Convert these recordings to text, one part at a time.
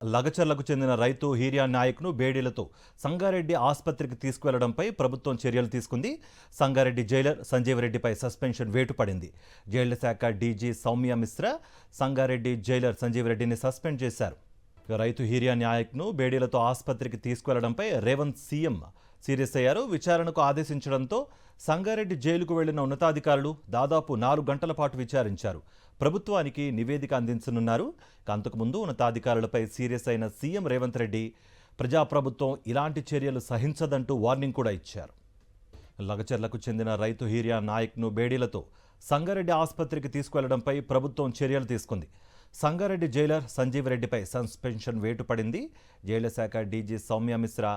లగచర్లకు చెందిన రైతు హీరియా నాయక్ను బేడీలతో సంగారెడ్డి ఆసుపత్రికి తీసుకువెళ్లడంపై ప్రభుత్వం చర్యలు తీసుకుంది. సంగారెడ్డి జైలర్ సంజీవరెడ్డిపై సస్పెన్షన్ వేటు పడింది. జైళ్ల శాఖ డీజీ సౌమ్య మిశ్రా సంగారెడ్డి జైలర్ సంజీవరెడ్డిని సస్పెండ్ చేశారు. రైతు హీరియా నాయక్ను బేడీలతో ఆసుపత్రికి తీసుకువెళ్లడంపై రేవంత్ సీఎం సీరియస్ అయ్యారు. విచారణకు ఆదేశించడంతో సంగారెడ్డి జైలుకు వెళ్లిన ఉన్నతాధికారులు దాదాపు 4 గంటల పాటు విచారించారు. ప్రభుత్వానికి నివేదిక అందించనున్నారు. అంతకుముందు ఉన్నతాధికారులపై సీరియస్ అయిన సీఎం రేవంత్ రెడ్డి ప్రజాప్రభుత్వం ఇలాంటి చర్యలు సహించదంటూ వార్నింగ్ కూడా ఇచ్చారు. లగచర్లకు చెందిన రైతు హీరియా నాయక్ను బేడీలతో సంగారెడ్డి ఆసుపత్రికి తీసుకువెళ్లడంపై ప్రభుత్వం చర్యలు తీసుకుంది. సంగారెడ్డి జైలర్ సంజీవరెడ్డిపై సస్పెన్షన్ వేటు పడింది. జైళ్ల శాఖ డీజీ సౌమ్య మిశ్రా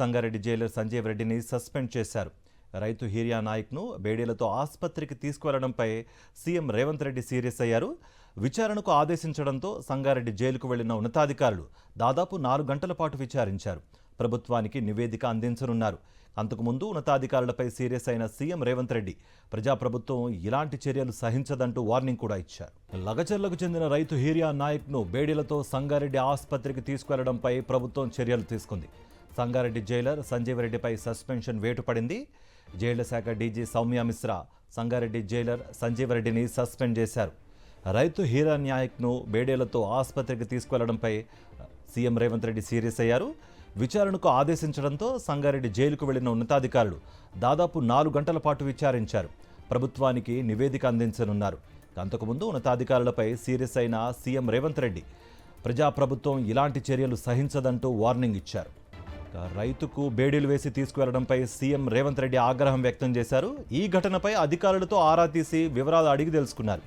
సంగారెడ్డి జైలర్ సంజీవరెడ్డిని సస్పెండ్ చేశారు. రైతు హీరియా నాయక్ను బేడీలతో ఆసుపత్రికి తీసుకువెళ్లడంపై సీఎం రేవంత్ రెడ్డి సీరియస్ అయ్యారు. విచారణకు ఆదేశించడంతో సంగారెడ్డి జైలుకు వెళ్లిన ఉన్నతాధికారులు దాదాపు 4 గంటల పాటు విచారించారు. ప్రభుత్వానికి నివేదిక అందించనున్నారు. అంతకుముందు ఉన్నతాధికారులపై సీరియస్ అయిన సీఎం రేవంత్ రెడ్డి ప్రజాప్రభుత్వం ఇలాంటి చర్యలు సహించదంటూ వార్నింగ్ కూడా ఇచ్చారు. లగచర్లకు చెందిన రైతు హీరియా నాయక్ను బేడీలతో సంగారెడ్డి ఆసుపత్రికి తీసుకువెళ్లడంపై ప్రభుత్వం చర్యలు తీసుకుంది. సంగారెడ్డి జైలర్ సంజీవరెడ్డిపై సస్పెన్షన్ వేటు పడింది. జైళ్ల శాఖ డీజీ సౌమ్య మిశ్రా సంగారెడ్డి జైలర్ సంజీవరెడ్డిని సస్పెండ్ చేశారు. రైతు హీరియా నాయక్ను బేడీలతో ఆసుపత్రికి తీసుకువెళ్లడంపై సీఎం రేవంత్ రెడ్డి సీరియస్ అయ్యారు. విచారణకు ఆదేశించడంతో సంగారెడ్డి జైలుకు వెళ్లిన ఉన్నతాధికారులు దాదాపు 4 గంటల పాటు విచారించారు. ప్రభుత్వానికి నివేదిక అందించనున్నారు. అంతకుముందు ఉన్నతాధికారులపై సీరియస్ అయిన సీఎం రేవంత్ రెడ్డి ప్రజాప్రభుత్వం ఇలాంటి చర్యలు సహించదంటూ వార్నింగ్ ఇచ్చారు. రైతుకు బేడీలు వేసి తీసుకువెళ్లడంపై సీఎం రేవంత్ రెడ్డి ఆగ్రహం వ్యక్తం చేశారు. ఈ ఘటనపై అధికారులతో ఆరా తీసి వివరాలు అడిగి తెలుసుకున్నారు.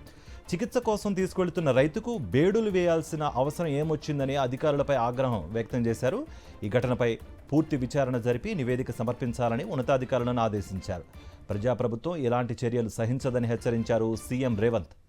చికిత్స కోసం తీసుకెళ్తున్న రైతుకు బేడులు వేయాల్సిన అవసరం ఏమొచ్చిందని అధికారులపై ఆగ్రహం వ్యక్తం చేశారు. ఈ ఘటనపై పూర్తి విచారణ జరిపి నివేదిక సమర్పించాలని ఉన్నతాధికారులను ఆదేశించారు. ప్రజాప్రభుత్వం ఇలాంటి చర్యలు సహించదని హెచ్చరించారు సీఎం రేవంత్.